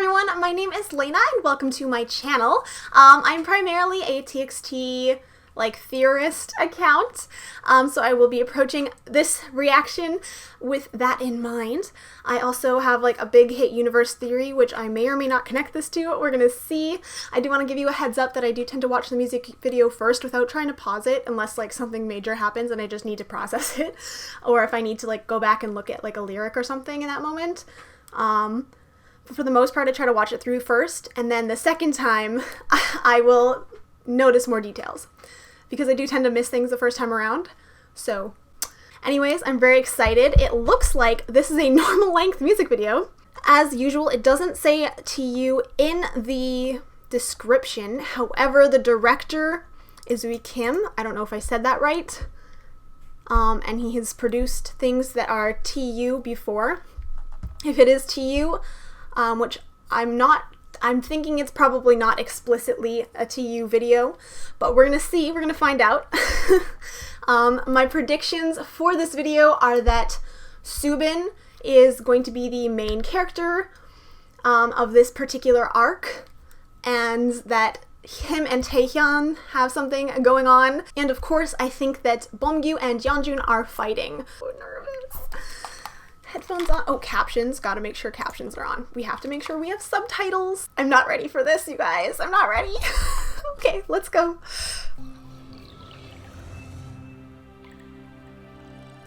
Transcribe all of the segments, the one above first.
everyone, my name is Lena and welcome to my channel. I'm primarily a TXT theorist account, so I will be approaching this reaction with that in mind. I also have a big hit universe theory, which I may or may not connect this to. We're gonna see. I do want to give you a heads up that I do tend to watch the music video first without trying to pause it, unless something major happens and I just need to process it, or if I need to go back and look at a lyric or something in that moment. But for the most part, I try to watch it through first, and then the second time I will notice more details, because I do tend to miss things the first time around. So anyways, I'm very excited. It looks like this is a normal length music video. As usual, it doesn't say to you in the description. However, the director is Wee Kim. I don't know if I said that right. And he has produced things that are TU before. If it is TU, which I'm thinking it's probably not explicitly a TU video, but we're gonna see, we're gonna find out. My predictions for this video are that Soobin is going to be the main character of this particular arc, and that him and Taehyun have something going on. And of course, I think that Beomgyu and Yeonjun are fighting. So nervous. Headphones on. Oh, captions. Gotta make sure captions are on. We have to make sure we have subtitles. I'm not ready for this, you guys. I'm not ready. Okay, let's go.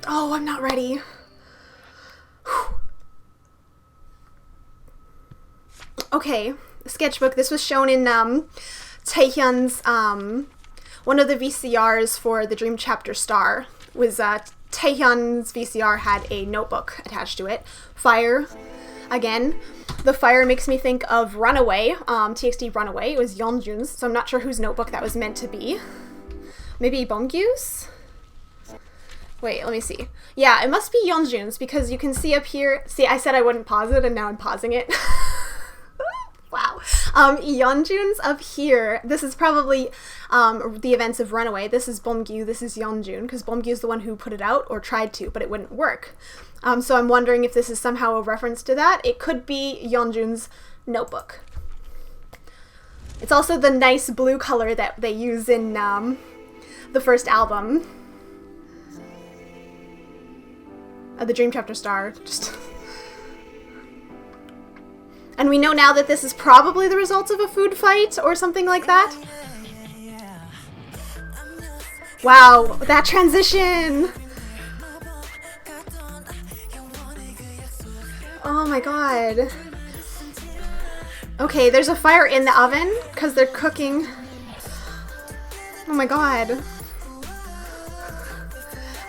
Oh, I'm not ready. Whew. Okay, sketchbook. This was shown in Taehyun's, one of the VCRs for the Dream Chapter Star was Taehyun's VCR had a notebook attached to it. Fire, again. The fire makes me think of Runaway, TXT Runaway. It was Yeonjun's, so I'm not sure whose notebook that was meant to be. Maybe Beomgyu's? Wait, let me see. Yeah, it must be Yeonjun's, because you can see up here. See, I said I wouldn't pause it, and now I'm pausing it. Wow. Yeonjun's up here. This is probably the events of Runaway. This is Beomgyu, this is Yeonjun, because Beomgyu is the one who put it out, or tried to, but it wouldn't work. So I'm wondering if this is somehow a reference to that. It could be Yeonjun's notebook. It's also the nice blue color that they use in the first album. The Dream Chapter Star. And we know now that this is probably the result of a food fight or something like that. Wow, that transition! Oh my god. Okay, there's a fire in the oven because they're cooking. Oh my god.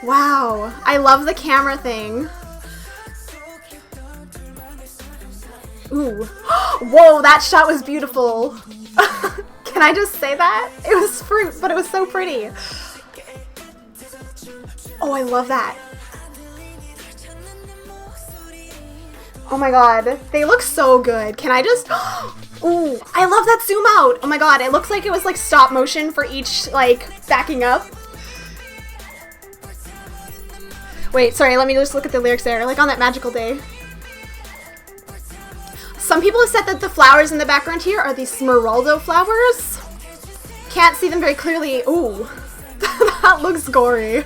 Wow, I love the camera thing. Ooh. Whoa, that shot was beautiful. Can I just say that? It was fruit, but it was so pretty. Oh, I love that. Oh my god, they look so good. Can I just... Ooh, I love that zoom out. Oh my god, it looks like it was stop motion for each backing up. Wait, sorry, let me just look at the lyrics there. On that magical day. Some people have said that the flowers in the background here are the Smeraldo flowers. Can't see them very clearly. Ooh, that looks gory.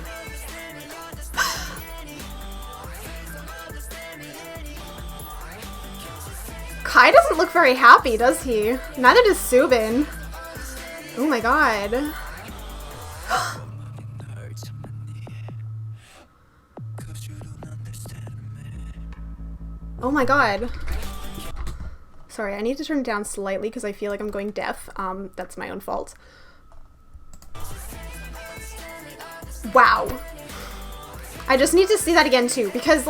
Kai doesn't look very happy, does he? Neither does Soobin. Oh my god. Oh my god. Sorry, I need to turn it down slightly because I feel like I'm going deaf. That's my own fault. Wow. I just need to see that again too, because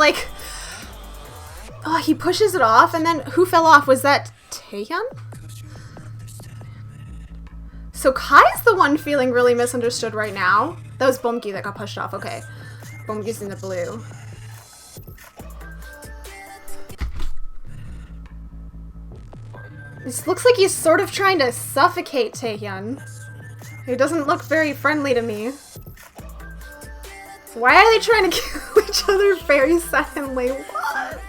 oh, he pushes it off, and then who fell off? Was that Taehyun? So Kai's the one feeling really misunderstood right now. That was Beomgyu that got pushed off. Okay. Beomgyu's in the blue. This looks like he's sort of trying to suffocate Taehyun. He doesn't look very friendly to me. Why are they trying to kill each other very suddenly? What?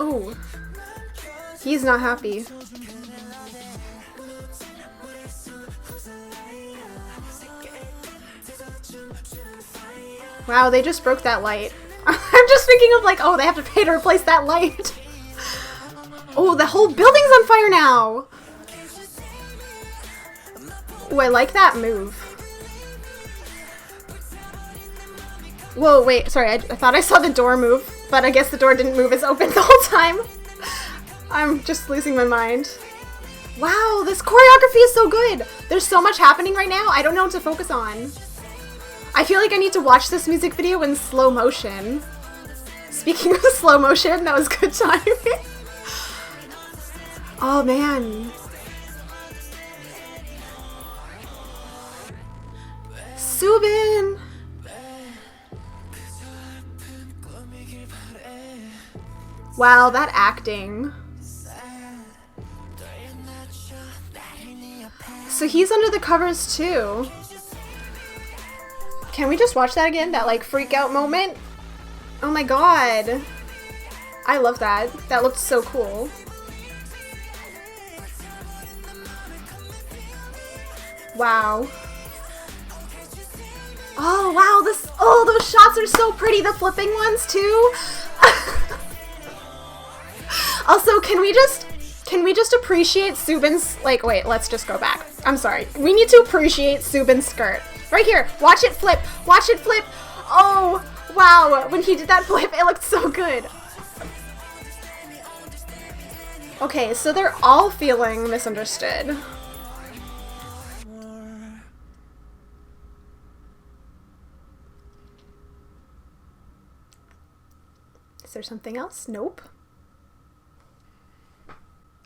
Oh, he's not happy. Wow, they just broke that light. I'm just thinking of like, oh, they have to pay to replace that light. Oh, the whole building's on fire now. Oh, I like that move. Whoa, wait, sorry, I thought I saw the door move, but I guess the door didn't move. It's open the whole time. I'm just losing my mind. Wow, this choreography is so good. There's so much happening right now. I don't know what to focus on. I feel like I need to watch this music video in slow motion. Speaking of slow motion, that was good timing. Oh man. Soobin! Wow, that acting. So he's under the covers too. Can we just watch that again? That like freak out moment? Oh my god. I love that. That looked so cool. Wow. Oh wow, those shots are so pretty. The flipping ones too. Also, can we just appreciate Soobin's, like, wait, let's just go back. I'm sorry. We need to appreciate Soobin's skirt. Right here. Watch it flip. Watch it flip. Oh, wow. When he did that flip, it looked so good. Okay, so they're all feeling misunderstood. Is there something else? Nope.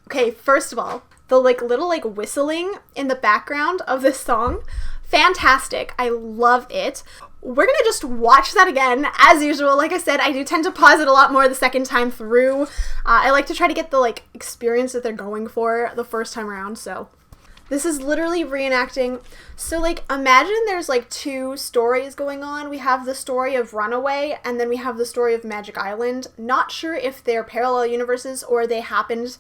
Okay, first of all, the like little like whistling in the background of this song, fantastic. I love it. We're gonna just watch that again, as usual. Like I said, I do tend to pause it a lot more the second time through. I like to try to get the like experience that they're going for the first time around, so. This is literally reenacting. So like imagine there's like two stories going on. We have the story of Runaway and then we have the story of Magic Island. Not sure if they're parallel universes or they happened.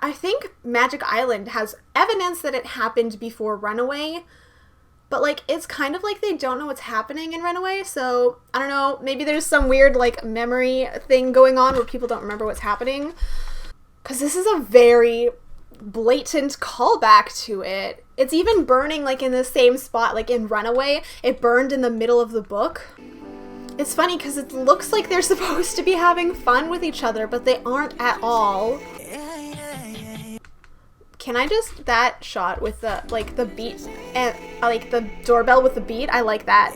I think Magic Island has evidence that it happened before Runaway, but like it's kind of like they don't know what's happening in Runaway, so I don't know, maybe there's some weird like memory thing going on where people don't remember what's happening, because this is a very blatant callback to it. It's even burning like in the same spot, like in Runaway, it burned in the middle of the book. It's funny because it looks like they're supposed to be having fun with each other, but they aren't at all. Can I just, that shot with the, like, the beat, and, like, the doorbell with the beat, I like that.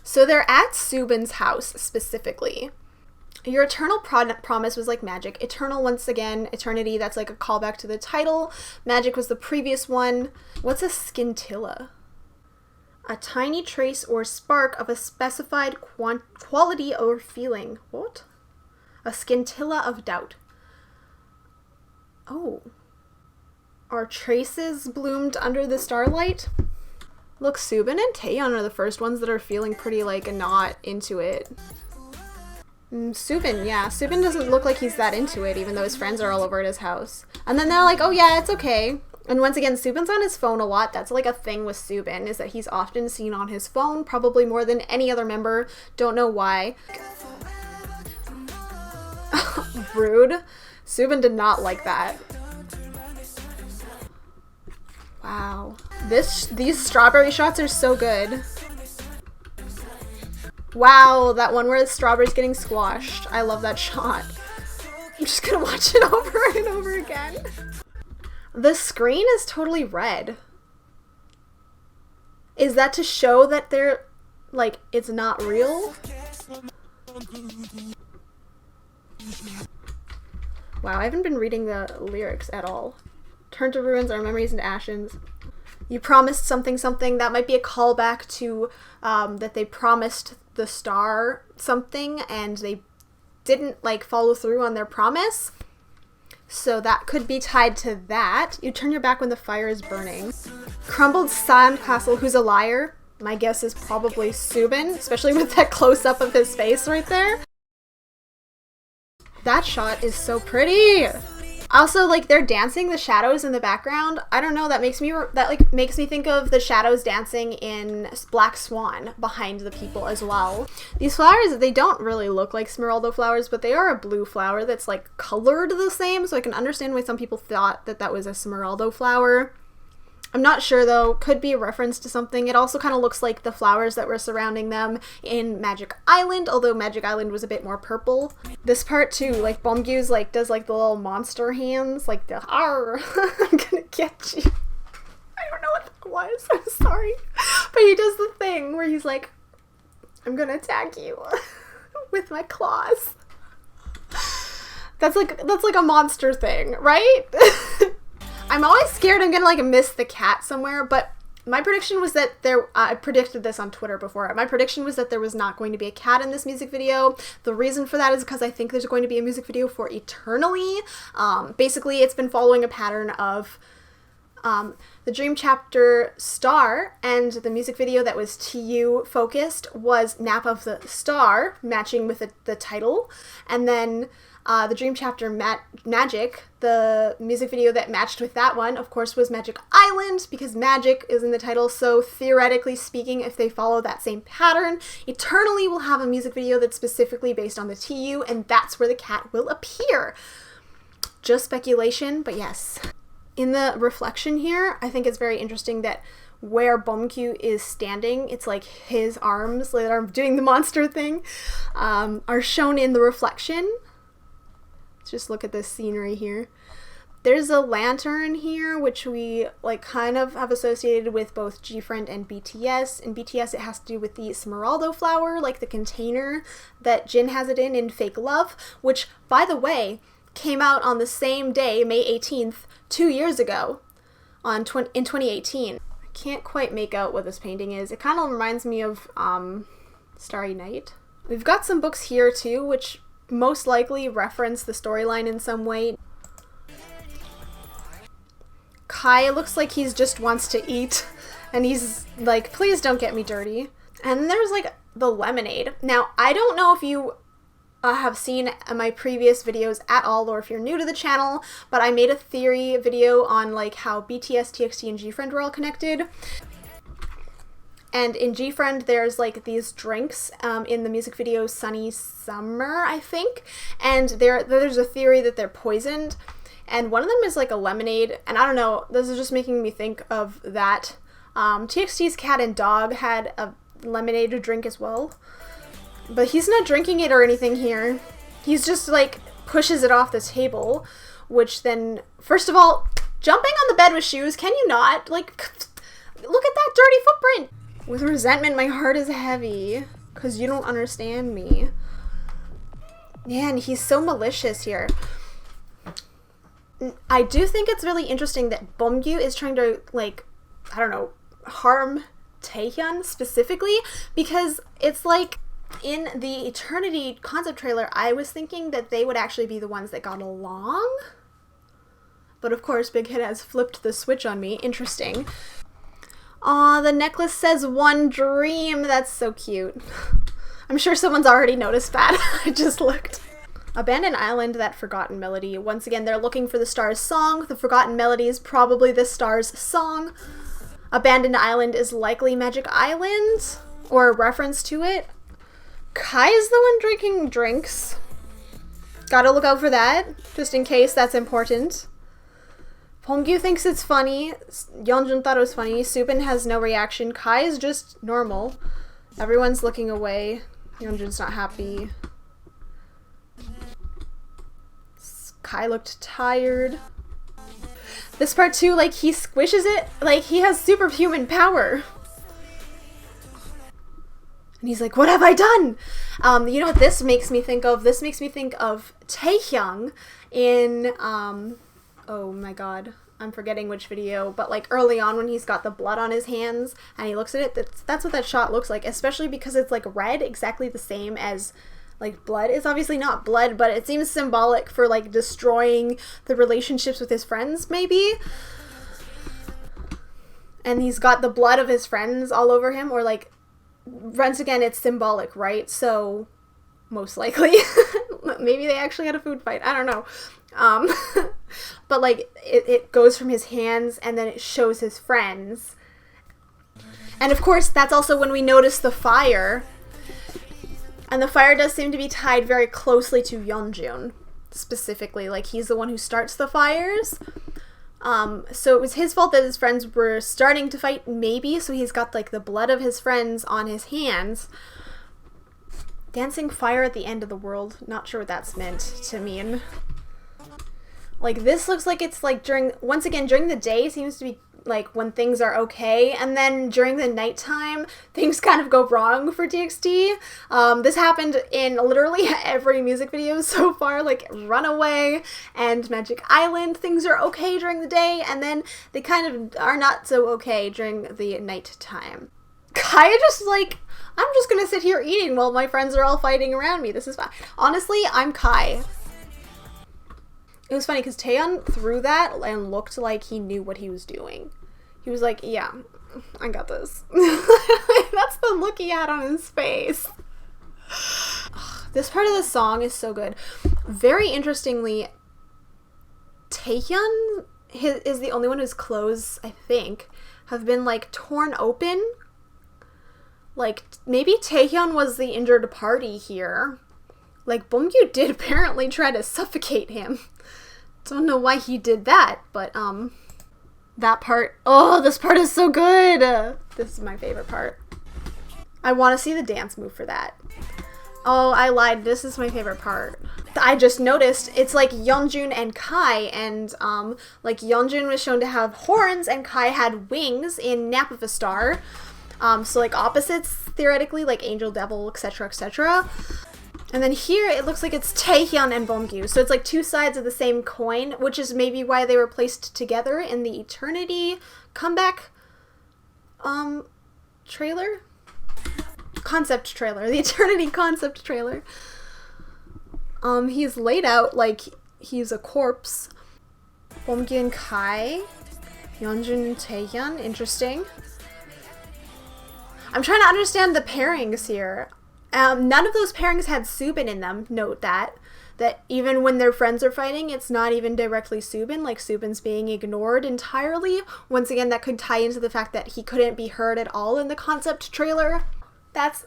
So they're at Soobin's house, specifically. Your eternal promise was, like, magic. Eternal, once again, eternity, that's, like, a callback to the title. Magic was the previous one. What's a scintilla? A tiny trace or spark of a specified quality or feeling. What? A scintilla of doubt. Oh. Are traces bloomed under the starlight? Look, Soobin and Taeyeon are the first ones that are feeling pretty, like, not into it. Soobin, yeah. Soobin doesn't look like he's that into it, even though his friends are all over at his house. And then they're like, oh yeah, it's okay. And once again, Soobin's on his phone a lot. That's, like, a thing with Soobin, is that he's often seen on his phone, probably more than any other member. Don't know why. Rude. Soobin did not like that. Wow. These strawberry shots are so good. Wow, that one where the strawberry's getting squashed. I love that shot. I'm just gonna watch it over and over again. The screen is totally red. Is that to show that they're, like, it's not real? Wow, I haven't been reading the lyrics at all. Turn to ruins, our memories into ashes. You promised something something. That might be a callback to that they promised the star something and they didn't like follow through on their promise. So that could be tied to that. You turn your back when the fire is burning. Crumbled sandcastle, who's a liar? My guess is probably Soobin, especially with that close-up of his face right there. That shot is so pretty. Also, like, they're dancing, the shadows in the background. I don't know, that makes me think of the shadows dancing in Black Swan behind the people as well. These flowers, they don't really look like Smeraldo flowers, but they are a blue flower that's like colored the same, so I can understand why some people thought that that was a Smeraldo flower. I'm not sure though, could be a reference to something. It also kind of looks like the flowers that were surrounding them in Magic Island, although Magic Island was a bit more purple. This part too, like Beomgyu's like does like the little monster hands, like the "Arr, I'm gonna get you." I don't know what that was, I'm sorry. But he does the thing where he's like, "I'm gonna attack you with my claws." That's like a monster thing, right? I'm always scared I'm gonna like miss the cat somewhere, but my prediction was that I predicted this on Twitter before. My prediction was that there was not going to be a cat in this music video. The reason for that is because I think there's going to be a music video for Eternally. Basically, it's been following a pattern of the Dream Chapter Star, and the music video that was TU focused was Nap of the Star, matching with the title, and then the Dream Chapter Magic, the music video that matched with that one, of course, was Magic Island, because magic is in the title, so theoretically speaking, if they follow that same pattern, Eternally will have a music video that's specifically based on the TU, and that's where the cat will appear. Just speculation, but yes. In the reflection here, I think it's very interesting that where Beomgyu is standing, it's like his arms that are doing the monster thing, are shown in the reflection. Just look at this scenery here. There's a lantern here, which we like kind of have associated with both GFriend and BTS. In BTS, it has to do with the Smeraldo flower, like the container that Jin has it in Fake Love, which, by the way, came out on the same day, May 18th, 2 years ago, in 2018. I can't quite make out what this painting is. It kind of reminds me of Starry Night. We've got some books here too, which most likely reference the storyline in some way. Kai looks like he's just wants to eat, and he's like, please don't get me dirty. And then there's like the lemonade. Now, I don't know if you have seen my previous videos at all, or if you're new to the channel, but I made a theory video on like how BTS, TXT, and GFriend were all connected. And in GFriend, there's like these drinks in the music video Sunny Summer, I think. And there's a theory that they're poisoned. And one of them is like a lemonade. And I don't know, this is just making me think of that. TXT's Cat and Dog had a lemonade to drink as well. But he's not drinking it or anything here. He's just like pushes it off the table. Which then, first of all, jumping on the bed with shoes, can you not? Like, look at that dirty footprint. With resentment, my heart is heavy, because you don't understand me. Man, he's so malicious here. I do think it's really interesting that Beomgyu is trying to, like, I don't know, harm Taehyun specifically, because it's like, in the Eternity concept trailer, I was thinking that they would actually be the ones that got along. But of course, Big Hit has flipped the switch on me. Interesting. Aw, the necklace says One Dream. That's so cute. I'm sure someone's already noticed that. I just looked. Abandoned Island, that Forgotten Melody. Once again, they're looking for the Stars song. The Forgotten Melody is probably the Stars song. Abandoned Island is likely Magic Island, or a reference to it. Kai is the one drinking drinks. Gotta look out for that, just in case that's important. Beomgyu thinks it's funny. Yeonjun thought it was funny. Subin has no reaction. Kai is just normal. Everyone's looking away. Yeonjun's not happy. Kai looked tired. This part too, like, he squishes it. Like, he has superhuman power. And he's like, what have I done? You know what this makes me think of? This makes me think of Taehyung in, oh my god, I'm forgetting which video, but like early on when he's got the blood on his hands and he looks at it, that's what that shot looks like, especially because it's like red, exactly the same as like blood. It's obviously not blood, but it seems symbolic for like destroying the relationships with his friends, maybe. And he's got the blood of his friends all over him, or like, once again, it's symbolic, right? So, most likely. Maybe they actually had a food fight. I don't know. But like it goes from his hands and then it shows his friends. And of course, that's also when we notice the fire. And the fire does seem to be tied very closely to Yeonjun, specifically. Like, he's the one who starts the fires. So it was his fault that his friends were starting to fight, maybe. So he's got, like, the blood of his friends on his hands. Dancing fire at the end of the world. Not sure what that's meant to mean. Like, this looks like it's, like, once again, during the day seems to be like when things are okay, and then during the nighttime things kind of go wrong for TXT. This happened in literally every music video so far, like Runaway and Magic Island. Things are okay during the day, and then they kind of are not so okay during the nighttime. Kai just like, I'm just gonna sit here eating while my friends are all fighting around me. This is fine. Honestly, I'm Kai. It was funny because Taeyeon threw that and looked like he knew what he was doing. He was like, yeah, I got this. That's the look he had on his face. This part of the song is so good. Very interestingly, Taeyeon is the only one whose clothes, I think, have been like torn open. Like, maybe Taeyeon was the injured party here. Like, Beomgyu did apparently try to suffocate him. Don't know why he did that, but, that part, oh, this part is so good! This is my favorite part. I want to see the dance move for that. Oh, I lied, this is my favorite part. I just noticed, it's like Yeonjun and Kai, and, like, Yeonjun was shown to have horns, and Kai had wings in Nap of a Star. So, like, opposites, theoretically, like Angel, Devil, etc., etc., and then here, it looks like it's Taeyeon and Beomgyu. So it's like two sides of the same coin, which is maybe why they were placed together in the Eternity comeback trailer? Concept trailer. The Eternity concept trailer. He's laid out like he's a corpse. Beomgyu and Kai. Yeonjun and Taeyeon. Interesting. I'm trying to understand the pairings here. None of those pairings had Soobin in them. Note that even when their friends are fighting, it's not even directly Soobin, like Soobin's being ignored entirely. Once again, that could tie into the fact that he couldn't be heard at all in the concept trailer. That's,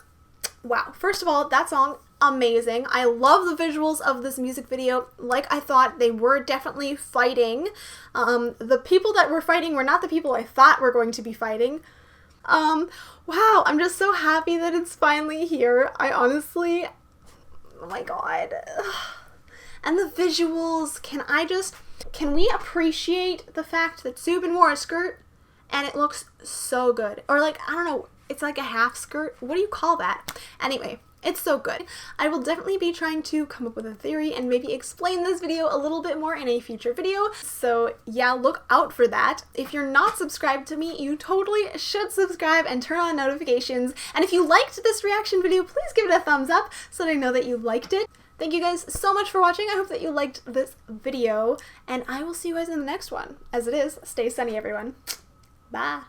wow. First of all, that song, amazing. I love the visuals of this music video. Like I thought, they were definitely fighting. The people that were fighting were not the people I thought were going to be fighting. Wow, I'm just so happy that it's finally here. I honestly, oh my god. And the visuals, can we appreciate the fact that Soobin wore a skirt and it looks so good? Or like, I don't know, it's like a half skirt. What do you call that? Anyway, it's so good. I will definitely be trying to come up with a theory and maybe explain this video a little bit more in a future video. So yeah, look out for that. If you're not subscribed to me, you totally should subscribe and turn on notifications. And if you liked this reaction video, please give it a thumbs up so that I know that you liked it. Thank you guys so much for watching. I hope that you liked this video, and I will see you guys in the next one. As it is, stay sunny, everyone. Bye.